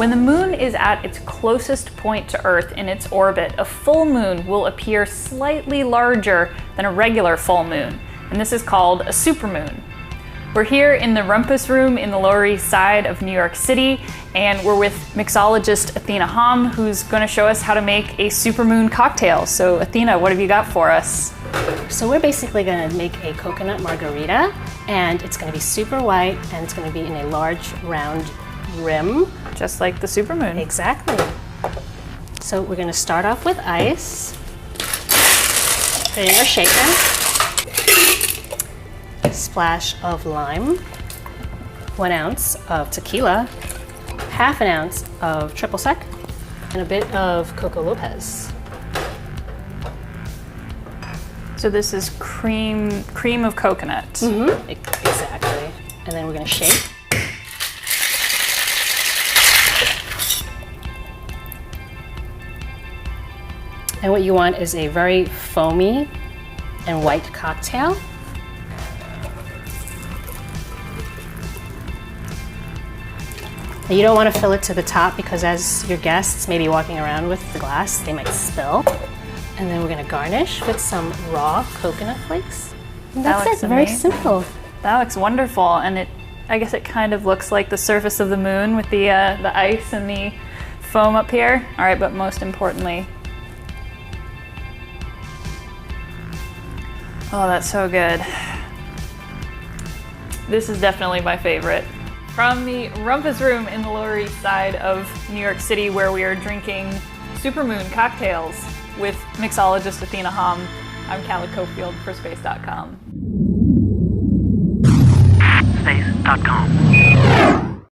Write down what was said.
When the moon is at its closest point to Earth in its orbit, a full moon will appear slightly larger than a regular full moon, and this is called a supermoon. We're here in the Rumpus Room in the Lower East Side of New York City, and we're with mixologist Athena Hom, who's going to show us how to make a supermoon cocktail. So Athena, what have you got for us? So we're basically going to make a coconut margarita, and it's going to be super white, and it's going to be in a large round rim. Just like the supermoon. Exactly. So we're going to start off with ice. Put it in our shaker. Splash of lime, 1 ounce of tequila, half an ounce of triple sec, and a bit of Coco Lopez. So this is cream of coconut. Mm-hmm. Exactly. And then we're going to shake. And what you want is a very foamy and white cocktail. Now you don't want to fill it to the top because as your guests may be walking around with the glass, they might spill. And then we're going to garnish with some raw coconut flakes. And that's it, very simple. That looks wonderful, and I guess it kind of looks like the surface of the moon with the ice and the foam up here. All right, but most importantly, oh, that's so good. This is definitely my favorite. From the Rumpus Room in the Lower East Side of New York City, where we are drinking supermoon cocktails with mixologist Athena Hom, I'm Callie Cofield for Space.com. Space.com.